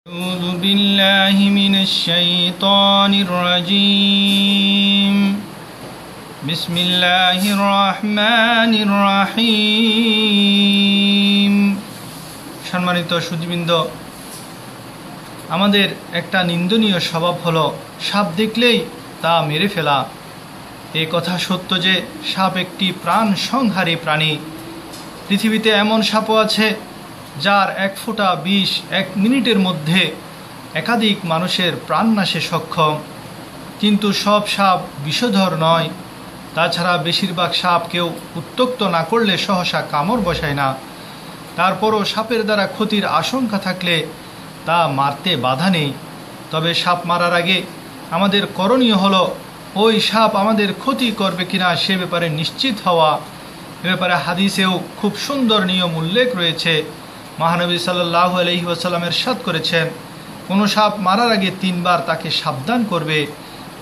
أعوذ بالله من الشيطان الرجيم بسم الله الرحمن الرحيم সম্মানিত সুধীবৃন্দ, আমাদের একটা নিন্দনীয় স্বভাব হলো সাপ দেখলেই তা মেরে ফেলা। এই কথা সত্য যে সাপ একটি প্রাণ সংহারী প্রাণী। পৃথিবীতে এমন সাপও আছে যার এক ফোঁটা বিষ 1 মিনিটের মধ্যে একাধিক মানুষের প্রাণনাশে সক্ষম, কিন্তু সব সাপ বিষধর নয়। তাছাড়া বেশিরভাগ সাপ কেউ উত্ত্যক্ত না করলে সহসা কামড় বসায় না। তারপরও সাপের দ্বারা ক্ষতির আশঙ্কা থাকলে তা মারতে বাধা নেই। তবে সাপ মারার আগে আমাদের করণীয় হলো ওই সাপ আমাদের ক্ষতি করবে কিনা সে ব্যাপারে নিশ্চিত হওয়া। এ ব্যাপারে হাদিসেও খুব সুন্দর নিয়ম উল্লেখ রয়েছে। মহানবী সাল্লাল্লাহু আলাইহি ওয়াসাল্লাম ইরশাদ করেছেন, কোনো সাপ মারার আগে 3 বার তাকে সাবধান করবে,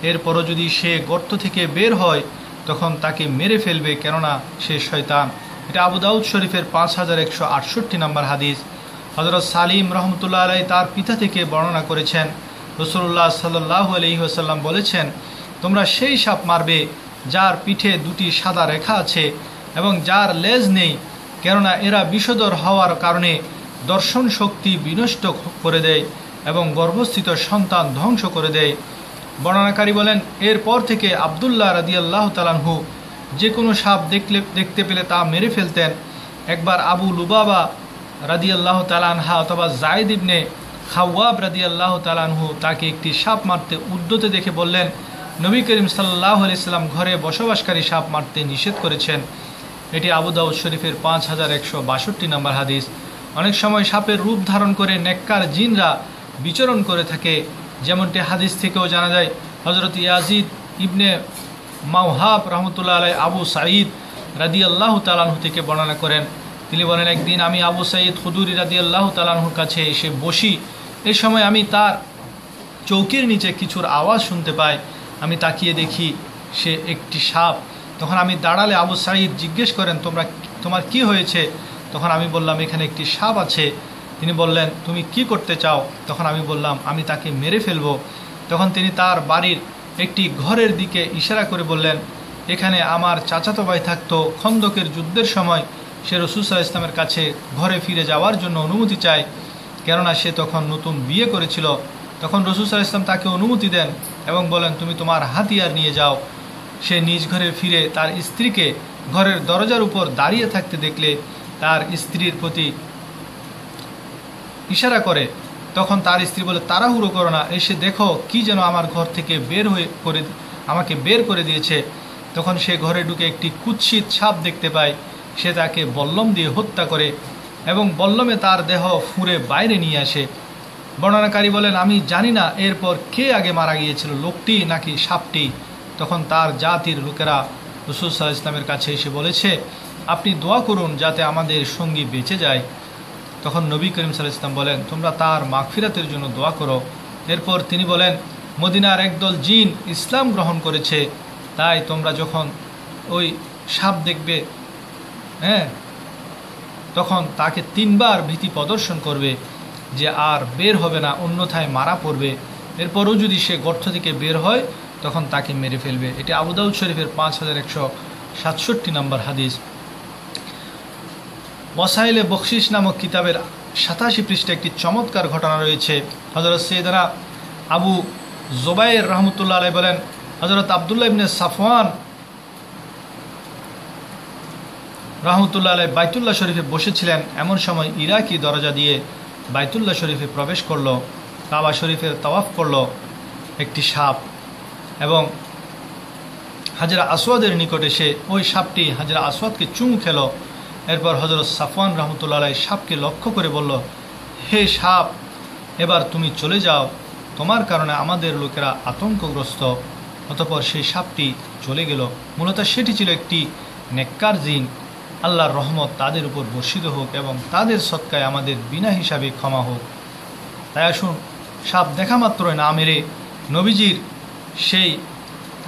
এরপরও যদি সে গর্ত থেকে বের হয় তখন তাকে মেরে ফেলবে, কেননা সে শয়তান। এটা আবু দাউদ শরীফের 5168 নম্বর হাদিস। হযরত সালিম রহমতুল্লাহ আলাইহি তার পিতা থেকে বর্ণনা করেছেন, রাসূলুল্লাহ সাল্লাল্লাহু আলাইহি ওয়াসাল্লাম বলেছেন, তোমরা সেই সাপ মারবে যার পিঠে 2টি সাদা রেখা আছে এবং যার লেজ নেই, কেননা এরা বিষধর হওয়ার কারণে দর্শন শক্তি বিনষ্ট করে দেয় এবং গর্ভস্থিত সন্তান ধ্বংস করে দেয়। বর্ণনাকারী বলেন, এরপর থেকে আব্দুল্লাহ রাদিয়াল্লাহু তাআলা আনহু যে কোনো সাপ দেখতে পেলে তা মেরে ফেলতেন। একবার আবু লুবাবা রাদিয়াল্লাহু তাআলা আনহা অথবা যায়েদ ইবনে খাওয়াব রাদিয়াল্লাহু তাআলা আনহু তাকে একটি সাপ মারতে উদ্যত দেখে বললেন, নবী করিম সাল্লাল্লাহু আলাইহি সাল্লাম ঘরে বসবাসকারী সাপ মারতে নিষেধ করেছেন। এটি আবু দাউদ শরীফের 5162 নম্বর হাদিস। অনেক সময় সাপের রূপ ধারণ করে নেককার জিনরা বিচরণ করে থাকে, যেমনটি হাদিস থেকেও জানা যায়। হযরত ইয়াজিদ ইবনে মাওহাব রহমতুল্লাহ আলাইহি আবু সাঈদ রাদিয়াল্লাহু তাআলা আনহু থেকে বর্ণনা করেন, তিনি বলেন, একদিন আমি আবু সাঈদ খুদরি রাদিয়াল্লাহু তাআলা আনহুর কাছে এসে বসি। এই সময় আমি তার চৌকির নিচে কিছুর আওয়াজ শুনতে পাই। আমি তাকিয়ে দেখি সে একটি সাপ। তখন আমি দাঁড়ালে আবু সাঈদ জিজ্ঞেস করেন, তোমার কি হয়েছে? তখন আমি বললাম, এখানে একটি সাপ আছে। তিনি বললেন, তুমি কি করতে চাও? তখন আমি বললাম, আমি তাকে মেরে ফেলবো। তখন তিনি তার বাড়ির একটি ঘরের দিকে ইশারা করে বললেন, এখানে আমার চাচাতো ভাই থাকতো। খন্দকের যুদ্ধের সময় সে রাসূল সাল্লাল্লাহু আলাইহি ওয়াসাল্লামের কাছে ঘরে ফিরে যাওয়ার জন্য অনুমতি চায়, কেননা সে তখন নতুন বিয়ে করেছিল। তখন রাসূল সাল্লাল্লাহু আলাইহি ওয়াসাল্লাম তাকে অনুমতি দেন এবং বলেন, তুমি তোমার হাতিয়ার নিয়ে যাও। সে নিজ ঘরে ফিরে তার স্ত্রীকে ঘরের দরজার উপর দাঁড়িয়ে থাকতে দেখলে তার স্ত্রীর প্রতি ইশারা করে। তখন তার স্ত্রী বলে, তাড়াহুড়ো করো না, এসে দেখো কি যেন আমার ঘর থেকে আমাকে বের করে দিয়েছে। তখন সে ঘরে ঢুকে একটি কুৎসিত সাপ দেখতে পায়। সে তাকে বল্লম দিয়ে হত্যা করে এবং বল্লমে তার দেহ ফুঁড়ে বাইরে নিয়ে আসে। বর্ণনাকারী বলেন, আমি জানি না এরপর কে আগে মারা গিয়েছিল, লোকটি নাকি সাপটি। তখন তার জাতির লোকেরা রাসূল সাল্লাল্লাহু আলাইহি ওয়াসাল্লামের কাছে এসে বলেছে, আপনি দোয়া করুন যাতে আমাদের সঙ্গী বেঁচে যায়। তখন নবী করিম সাল্লাল্লাহু আলাইহি ওয়াসাল্লাম বলেন, তোমরা তার মাগফিরাতের জন্য দোয়া করো। এরপর তিনি বলেন, মদিনার একদল জিন ইসলাম গ্রহণ করেছে, তাই তোমরা যখন ওই সাপ দেখবে, তখন তাকে 3 বার ভীতি প্রদর্শন করবে যে আর বের হবে না, অন্যথায় মারা পড়বে। এরপরও যদি সে গর্ত থেকে বের হয় তখন তাকে মেরে ফেলবে। এটি আবু দাউদ শরীফের 5167 নম্বর হাদিস। ওয়াসাইলে বখশিশ নামক কিতাবের 87 পৃষ্ঠাে একটি চমৎকার ঘটনা রয়েছে। হযরত সাইয়েদনা আবু জুবাইর রহমতুল্লাহ আলাইহি বলেন, হযরত আব্দুল্লাহ ইবনে সাফওয়ান রহমতুল্লাহ আলাইহি বাইতুল্লাহ শরীফে বসেছিলেন। এমন সময় ইরাকি দরজা দিয়ে বাইতুল্লাহ শরীফে প্রবেশ করলো, কাবা শরীফের তাওয়াফ করলো একটি সাপ এবং হাজরা আসওয়াদের নিকট এসে ওই সাপটি হাজরা আসওয়াদকে চুমু খেল। এরপর হযরত সাফওয়ান রহমতুল্লাহ আলাইহি সাপকে লক্ষ্য করে বলল, হে সাপ, এবার তুমি চলে যাও, তোমার কারণে আমাদের লোকেরা আতঙ্কগ্রস্ত। অতঃপর সেই সাপটি চলে গেল। মূলত সেটি ছিল একটি নেককার জিন। আল্লাহর রহমত তাদের উপর বর্ষিত হোক এবং তাদের সৎকায় আমাদের বিনা হিসাবে ক্ষমা হোক। তাই আসুন, সাপ দেখা মাত্রই না মেরে নবীজির সেই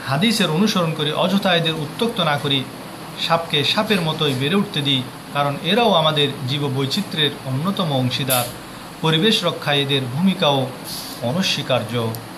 হাদিসের অনুসরণ করি, অযথা এদের উত্ত্যক্ত না করি, সাপকে সাপের মতোই বেড়ে উঠতে দিই, কারণ এরাও আমাদের জীববৈচিত্র্যের অন্যতম অংশীদার। পরিবেশ রক্ষায় এদের ভূমিকাও অনস্বীকার্য।